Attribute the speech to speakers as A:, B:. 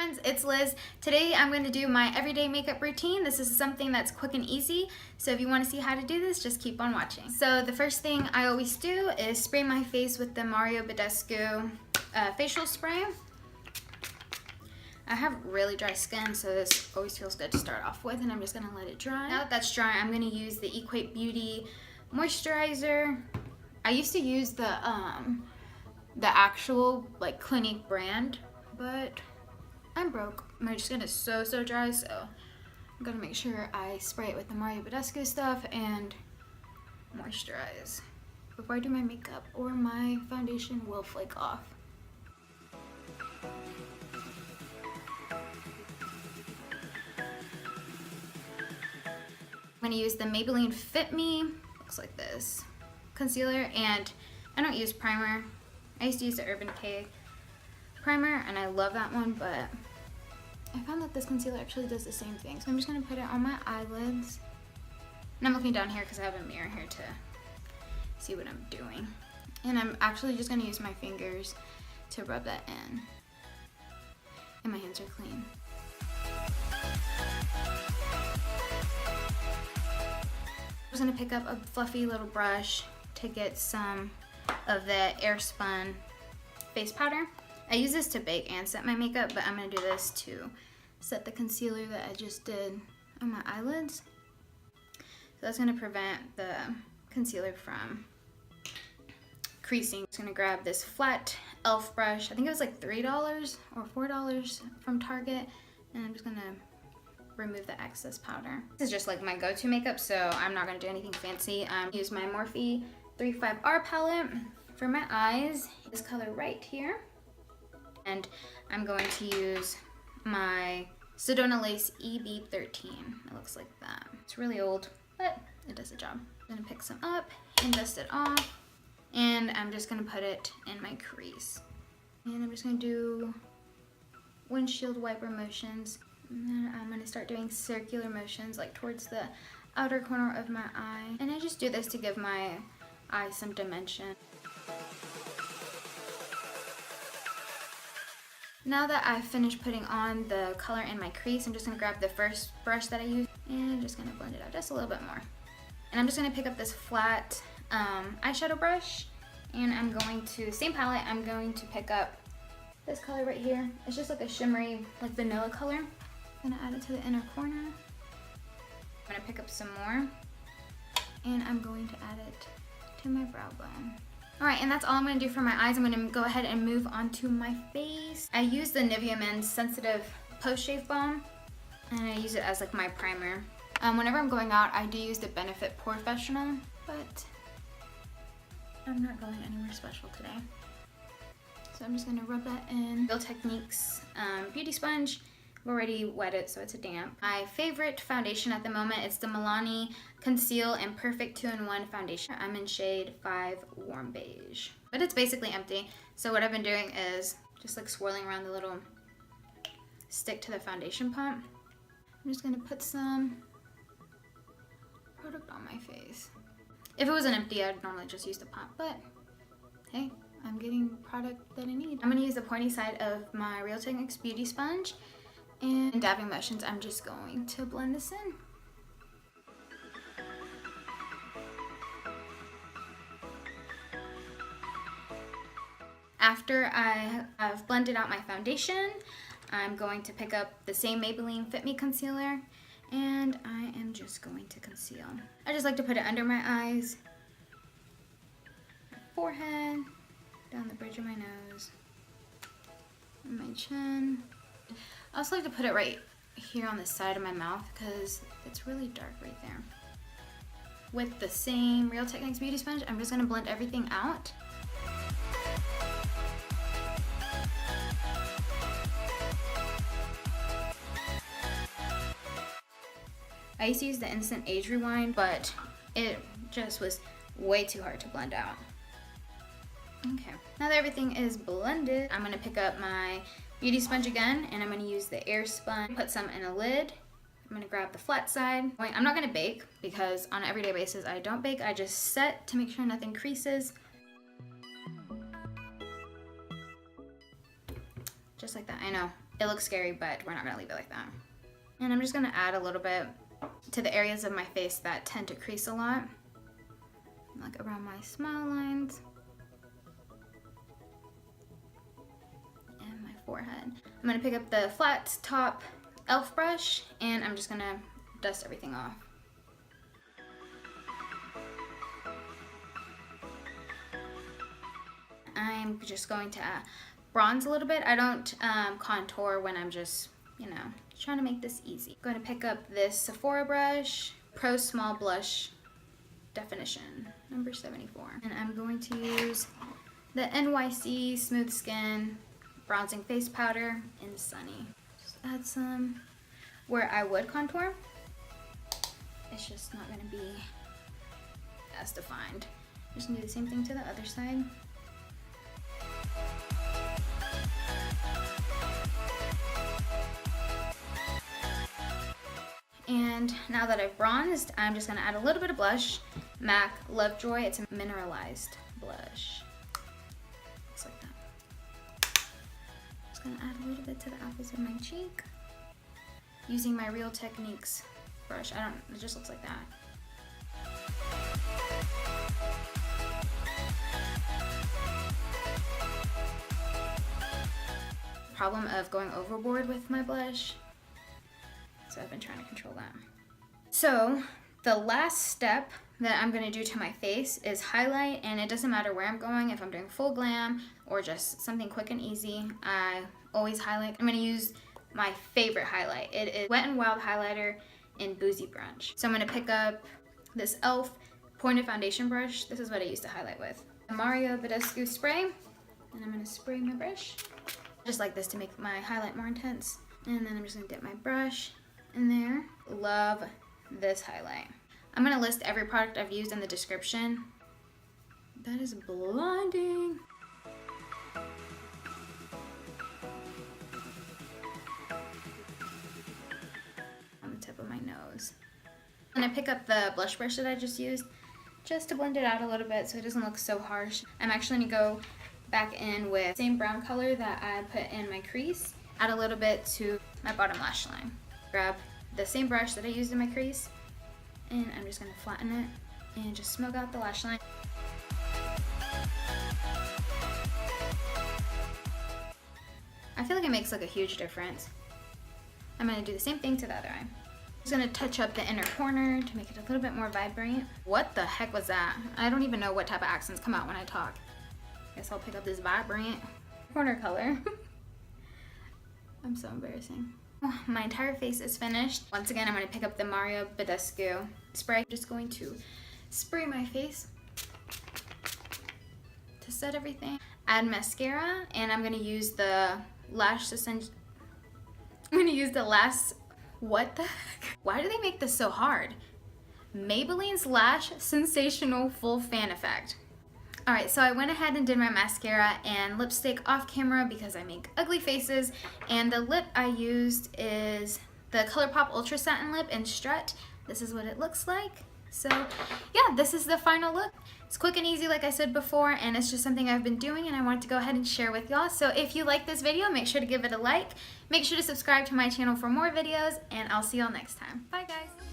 A: friends, it's Liz. Today I'm going to do my everyday makeup routine. This is something that's quick and easy, so if you want to see how to do this, just keep on watching. So the first thing I always do is spray my face with the Mario Badescu facial spray. I have really dry skin, so this always feels good to start off with, and I'm just going to let it dry. Now that that's dry, I'm going to use the Equate Beauty moisturizer. I used to use the actual like Clinique brand, but I'm broke. My skin is so dry, so I'm gonna make sure I spray it with the Mario Badescu stuff and moisturize before I do my makeup, or my foundation will flake off. I'm gonna use the Maybelline Fit Me, looks like this, concealer, and I don't use primer. I used to use the Urban Decay primer, and I love that one, but I found that this concealer actually does the same thing. So I'm just gonna put it on my eyelids. And I'm looking down here because I have a mirror here to see what I'm doing. And I'm actually just gonna use my fingers to rub that in. And my hands are clean. I'm just gonna pick up a fluffy little brush to get some of the Airspun face powder. I use this to bake and set my makeup, but I'm gonna do this to set the concealer that I just did on my eyelids. So that's gonna prevent the concealer from creasing. I'm just gonna grab this flat e.l.f. brush. I think it was like $3 or $4 from Target, and I'm just gonna remove the excess powder. This is just like my go-to makeup, so I'm not gonna do anything fancy. Use my Morphe 35R palette for my eyes. This color right here. And I'm going to use my Sedona Lace EB13. It looks like that. It's really old, but it does the job. I'm gonna pick some up and dust it off. And I'm just gonna put it in my crease. And I'm just gonna do windshield wiper motions. And then I'm gonna start doing circular motions like towards the outer corner of my eye. And I just do this to give my eye some dimension. Now that I've finished putting on the color in my crease, I'm just going to grab the first brush that I used and I'm just going to blend it out just a little bit more. And I'm just going to pick up this flat eyeshadow brush, and I'm going to, same palette, I'm going to pick up this color right here. It's just like a shimmery, like vanilla color. I'm going to add it to the inner corner. I'm going to pick up some more, and I'm going to add it to my brow bone. Alright, and that's all I'm going to do for my eyes. I'm going to go ahead and move on to my face. I use the Nivea Men's Sensitive Post-Shave Balm, and I use it as like my primer. Whenever I'm going out, I do use the Benefit Professional, but I'm not going anywhere special today. So I'm just going to rub that in. Real Techniques Beauty Sponge. I've already wet it, so it's a damp. My favorite foundation at the moment is the Milani Conceal and Perfect 2-in-1 foundation. I'm in shade 5 Warm Beige. But it's basically empty, so what I've been doing is just like swirling around the little stick to the foundation pump. I'm just gonna put some product on my face. If it wasn't empty, I'd normally just use the pump, but hey, I'm getting product that I need. I'm gonna use the pointy side of my Real Techniques Beauty Sponge. And in dabbing motions, I'm just going to blend this in. After I have blended out my foundation, I'm going to pick up the same Maybelline Fit Me concealer, and I am just going to conceal. I just like to put it under my eyes, my forehead, down the bridge of my nose, and my chin. I also like to put it right here on the side of my mouth because it's really dark right there. With the same Real Techniques Beauty Sponge, I'm just going to blend everything out. I used to use the Instant Age Rewind, but it just was way too hard to blend out. Okay, now that everything is blended, I'm going to pick up my beauty sponge again, and I'm going to use the Airspun, put some in a lid. I'm going to grab the flat side. I'm not going to bake because on an everyday basis I don't bake. I just set to make sure nothing creases. Just like that. I know It looks scary, but we're not gonna leave it like that. And I'm just gonna add a little bit to the areas of my face that tend to crease a lot. Like around my smile lines. And my forehead. I'm gonna pick up the flat top e.l.f. brush and I'm just gonna dust everything off. I'm just going to bronze a little bit. I don't contour when I'm just, you know, trying to make this easy. I'm going to pick up this Sephora brush, Pro Small Blush Definition, number 74. And I'm going to use the NYC Smooth Skin Bronzing Face Powder in Sunny. Just add some where I would contour. It's just not going to be as defined. Just going to do the same thing to the other side. And now that I've bronzed, I'm just gonna add a little bit of blush. MAC Lovejoy, it's a mineralized blush. Looks like that. Just gonna add a little bit to the apples of my cheek. Using my Real Techniques brush. It just looks like that. Problem of going overboard with my blush. So I've been trying to control that. So the last step that I'm gonna do to my face is highlight, and it doesn't matter where I'm going, if I'm doing full glam or just something quick and easy, I always highlight. I'm gonna use my favorite highlight. It is Wet n Wild highlighter in Boozy Brunch. So I'm gonna pick up this e.l.f. pointed foundation brush. This is what I used to highlight with. A Mario Badescu spray, and I'm gonna spray my brush. Just like this to make my highlight more intense. And then I'm just gonna dip my brush in there. Love this highlight. I'm gonna list every product I've used in the description. That is blinding. On the tip of my nose. And I pick up the blush brush that I just used just to blend it out a little bit so it doesn't look so harsh. I'm actually gonna go back in with the same brown color that I put in my crease. Add a little bit to my bottom lash line. Grab the same brush that I used in my crease and I'm just gonna flatten it and just smoke out the lash line. I feel like it makes like a huge difference. I'm gonna do the same thing to the other eye. I'm just gonna touch up the inner corner to make it a little bit more vibrant. What the heck was that? I don't even know what type of accents come out when I talk. Guess I'll pick up this vibrant corner color. I'm so embarrassing. My entire face is finished. Once again, I'm going to pick up the Mario Badescu spray. I'm just going to spray my face to set everything. Add mascara, and I'm going to use the lash what the heck? Why do they make this so hard? Maybelline's Lash Sensational Full Fan Effect. Alright, so I went ahead and did my mascara and lipstick off camera because I make ugly faces, and the lip I used is the ColourPop Ultra Satin Lip in Strut. This is what it looks like. So yeah, this is the final look. It's quick and easy like I said before, and it's just something I've been doing and I wanted to go ahead and share with y'all. So if you like this video, make sure to give it a like. Make sure to subscribe to my channel for more videos, and I'll see y'all next time. Bye guys!